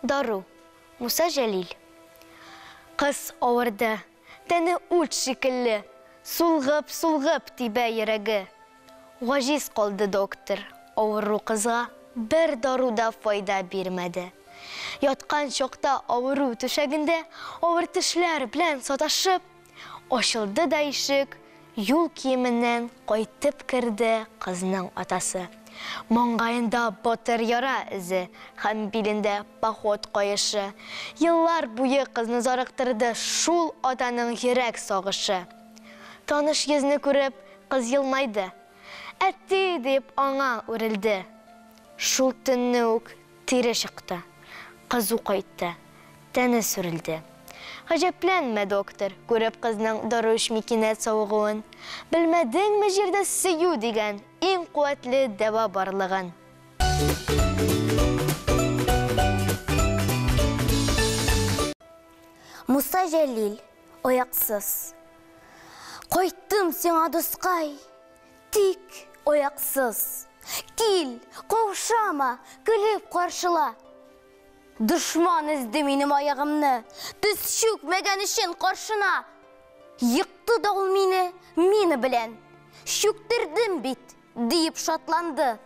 Дару. Муса Жәлил. Қыз ауырды, тәні ұлт шикілі, сулғып тибә ерегі. Ғажиз қалды доктор, ауыру қызға бір дару да файда бермеді. Ятқан шоқта ауыру түшегінде ауыр тішлер білән саташып, ашылды да ишік, юл киімінен қайтып кірді қызның атасы. Маңғайында батыр яра ізі, һәм билінде поход қойышы. Йыллар буе қызны зарықтырды шул атаның йөрәк сағышы. Таныш йөзне күреп, қыз йылмайды. Әтти деп аңа үрілді. Шул түнне үк тире шықты. Қызу қайтты, тәні сүрілді. Ғажапләнмә, доктор, көріп қызның дару ішмей кинәт сауығуын. Білмәдің ме жерді сөю деген ең қуатлы дәва барлығын. Муса Жәлил, ояқсыз. Қойттым сеңа дұсқай, тик ояқсыз. Кел, қоушама, күліп қаршыла. Дұшман ізді менім аяғымны, түс шөкмәгән үшін қаршына. Йықты да ол мені білән. Шөктірдім бит, дейіп шатланды.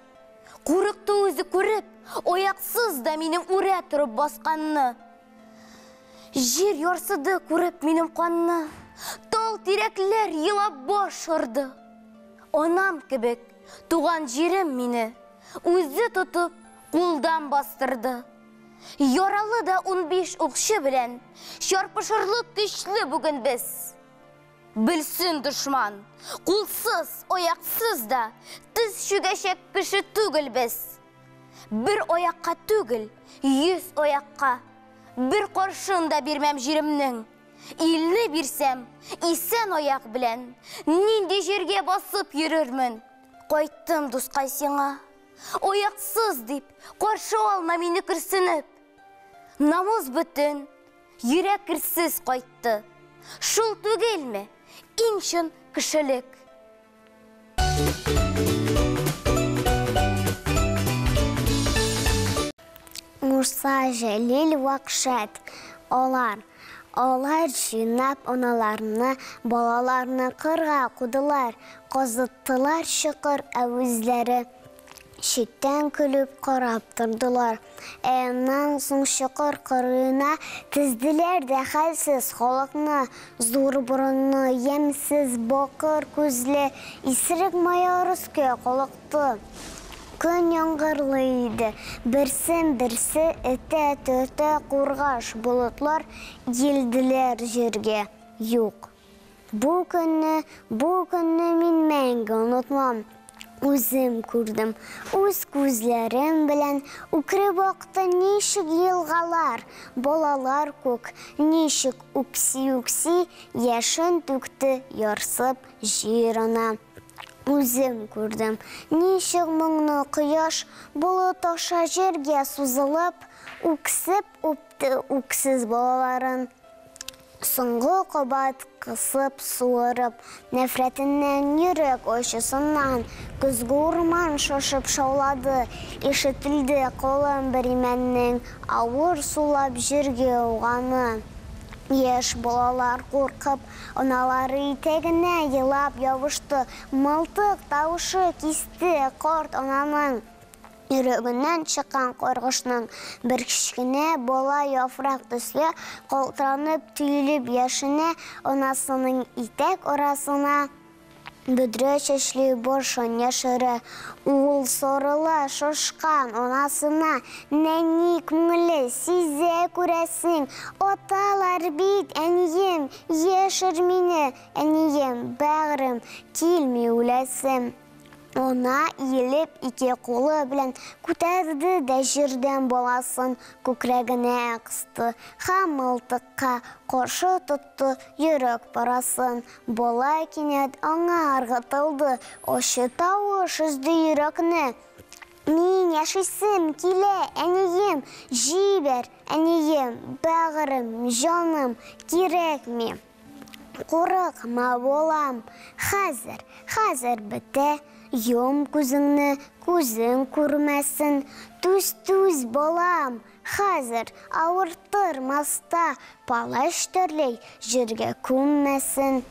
Қорықты өзі көріп, ояқсыз да менім үрә тұрып басқанны. Жер ярсыды көріп менім қанны, тал тирәкләр елап баш ұрды. Анам кебек, туған жерім мені, өзі тұтып, қолдан бастырды. Яралы да 15 ұқшы білән, шарпышырлық күшлі бүгін біз. Білсін дұшман, қолсыз, ояқсыз да, тіз шүгәшек кіші түгіл біз. Бір ояққа түгіл, 100 ояққа, бір қоршын да бермәм жерімнің. Илні берсем, исен ояқ білән, нинде жерге басып йөрөрмін. Қойттым дұсқай сеңа, ояқсыз деп, қаршы алма мені кірсініп. Намыз бүтін, йөрәк кірсіз қайтты. Шул түгел ме, иң шын кішілік. Муса Жәлил вақшат. Олар жинап аналарны, балаларны қырға қудылар. Қозыттылар шықыр әуізлері. Шеттен күліп қарап тұрдылар. Әйіннан соң шықыр қырына тізділер де қалсыз қолықны. Зор бұрынны, емсіз бақыр көзлі, исірік майарыске қолықты. Күн яңғырлы еді, бірсі әті қорғаш бұлытлар елділер жерге. Yok. Bu günü min мәңгі ұнытмам. Өзім көрдім, өз көзлерім білән, үкірі бақты нешік елғалар, балалар көк, нешік үкси, яшын түкті ярсып жеріна. Өзім көрдім, нешік мұңны құяш, бұлыт аша жерге сузылып, үксіп өпті үксіз балаларын. Соңғы қабат қысып суырып, нәфретінен йөрек ойшысынан күзгі орман шошып шаулады. Ишетілді қолын бір именнің ауыр сулап жерге оғаны. Еш балалар қорқып, аналары итегіне елап явышты. Мылтық таушы кисті қарт ананың. Үрігінен шыққан қорғышның бір кішкіне бола яфрақ түске қолтранып түйіліп яшіне анасының итек орасына бүдірі шешлі боршын яшыры. Уыл сорыла шошқан анасына нәни күңілі сизе көресің. Оталар бит әнием, ешір мені әнием, бәғірім, келмей өлесім. Ona иелеп ике қолы білән күтәрді дә жерден баласын көкрәгенә қысты. Һәм мылтыққа қаршы тұтты йөрәк парасын. Бала кинәт аңа ыргытылды, ачы тавыш өзді йөрәкне. Мин яшисем килә, әнием, җибәр, әнием, бәгырем, җаным, кирәкми. Қорықма болам, хәзер бітә. Йом күзіңні, күзің көрмәсін. Түз-түз балам, хәзір ауыртырмаста, палаш төрлей жерге күммәсін.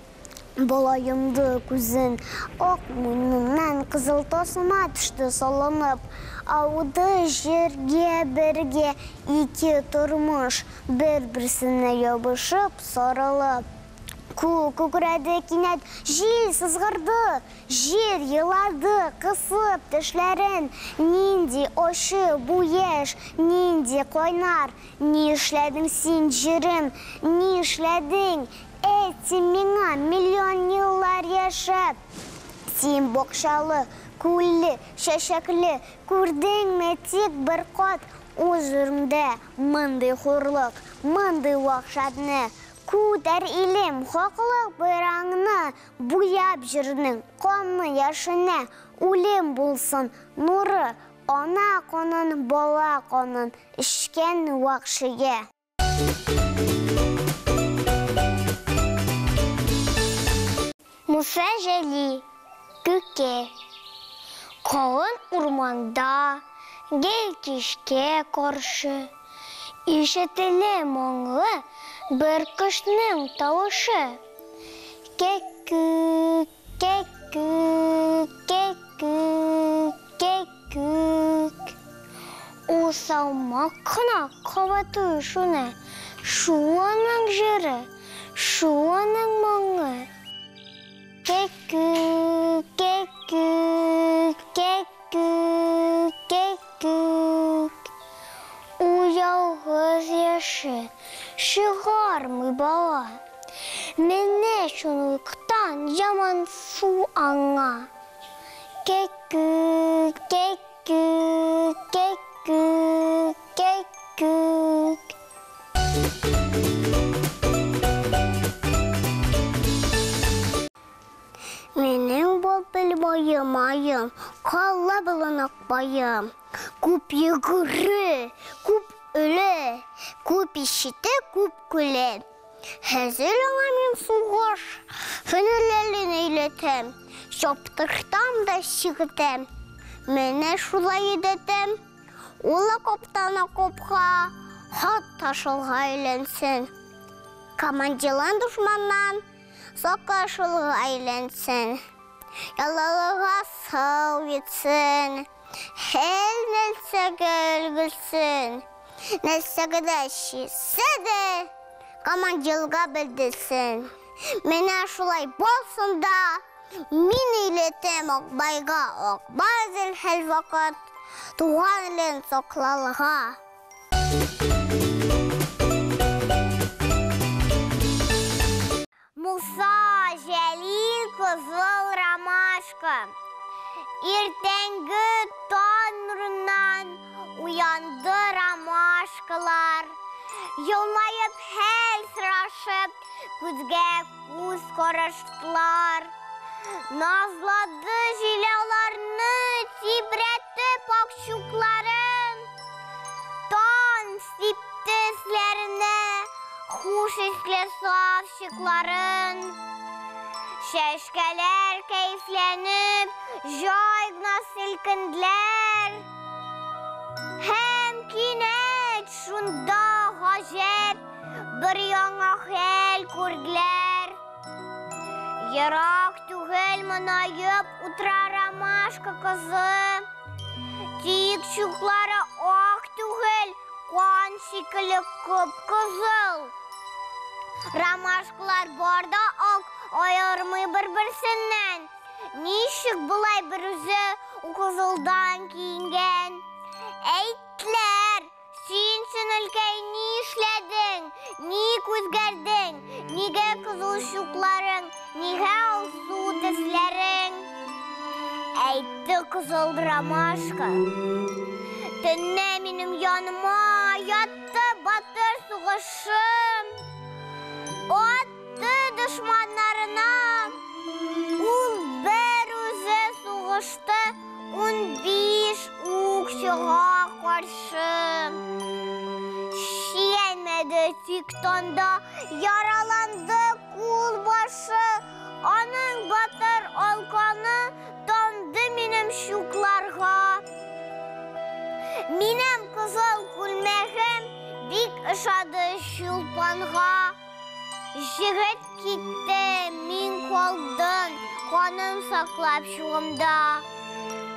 Балайымды күзін, ақ мойнымнан қызыл тосыма түшті солынып. Ауды жерге бірге ике тұрмыш, бір-бірсіне ябышып, сарылып. Күкірәді кинәт, жел сызғырды, жер елады, қысып тішлерін. Нинди ошы бұеш, нинди қойнар, не ішләдің сен жерім, не ішләдің, әтті меңа миллион еллар яшап. Сен боқшалы, күлі, шәшәклі, көрдің ме тек бір қот, өзірімді мындай қорлық, мындай уақшадны. Күдәр илем хоқлық бұраңыны, бұяп жүрінің қоны яшыны, үлем болсын нұры, ана қонын, бала қонын, ішкен уақшыге. Мұса жәли, көке, қалын ұрманда, гел кешке қаршы, ишетілі мұңлы, бір құшның тауышы. Кек-күк, кек-күк, кек-күк, кек-күк. Осалмақ қына қабаты үшіні, шуаның жыры, шуаның мұңы. Кек-күк, кек-күк, кек-күк, кек-күк. Уялғыз яшы, шығар мы бала, мене шұнлықтан жаман су аңа. Кек-күк, кек-күк, кек-күк, кек-күк. Менің бол біл бойым-айым, қалла білінік байым. Күп егірі, күп үлі, күп ішіті, күп күлі. Хәзір оңамен суғыш, фөнерлерін ейлетім, шоптыртам да шығытым. Мене шулай едетім, ола коптана копға, хат ташылға үйленсін. Командилан дұшманнан, соқашылға үйленсін. Ялалыға сау етсін. Хел нәлсәге өлгілсін, нәлсәге дә шиседі, командилға білдісін. Мене шулай болсын да, мен ейлетем Оқбайға, Оқбай хәл вақыт, туған елін соқлалыға. Мұса жәлил қызыл ромашка. Ертеңгі таң нұрынан уянды ромашкалар. Йылмайып хәл сұрашып, күзге күз қараштылар. Назлады жилаларны тибретіп ақшукларын. Таң сипті слеріне хуш исле савшыкларын. Шәшкәләр кәйфләніп, жайгна сілкіндләр. Һәм кинәт шунда ғажәп, бір яңа хәл күрдләр. Ерак түгел мұнайып утра ромашка кызы. Тик шуклары ақ түгел, қан шикілі күп кызыл. Ромашкалар барда ақ, айырмай бір-бірсінен. Нишік бұлай бір үзі қызылдан кейінген. Әйтлер, сен үлкей не ішләдің, не көзгәрдің, неге қызыл шукларың, неге алсу тіслерің. Әйтті қызыл ромашка. Түнне менің яныма ятты батыр суғышым. Атты дұшманларына, ул бір өзі суғышты, 15 укшыға қаршы. Шиенмеді тиктонда, яраланды кул башы, аның батыр алқаны, тонды ямщукларга. Минем кызыл күлмәгем бик ошады чулпанга. Жігіт китте, мин калдым, каным саклап чугымда.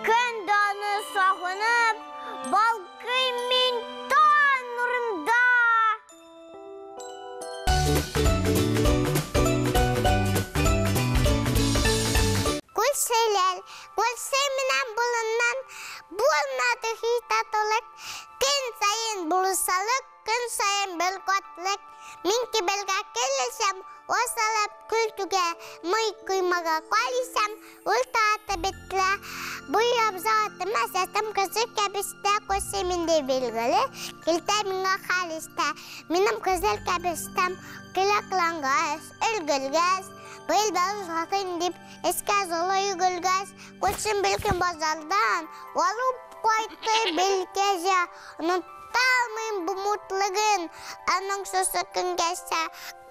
Көн даны сагынып, балкый мин таң нурында. Күлсәләр, күлсә менән булыннан булмады hiç татулык. Көн сайын булсалык, көн сайын бер котлык. Мин кибелгә килсәм, осалып күлтүгә, мый кыймага калисам, ул таты битле. Бу ябзаты мәсәтем кызы кәбестә күсе миндә билгеле, килтә миңа халистә. Минем кызыл кәбестәм киләклангас, өлгелгәс. Быйыл бәл сатын дип, эскә золы югылгас, күрсен билкен базардан, алып кайтты билкәҗә. Талмыйм бу мутлыгын, аның сосы көнгәсә,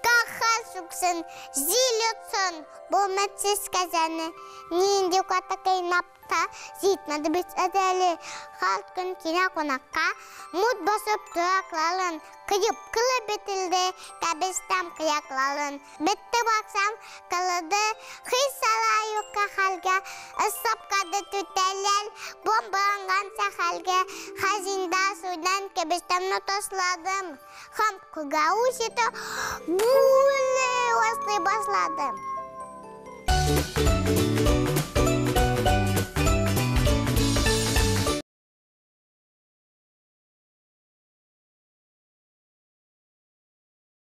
кахал сүксен, зил йотсын, бу мәтсіз кәзәне. Нинди ката кайнапта, зитмәді бит әдәлі. Халт көн кинә қонаққа, мут басып туяклалын, кыйып кылы бетілді, кәбестәм кыяклалын. Бетті бақсам, кылыды, хисала юққа халға, ысапқады түтәләл, бомбаланғанса халға, хазинда судан кәбестәмні тосладым. Хам кыға усеті, бұлы ослай басладым.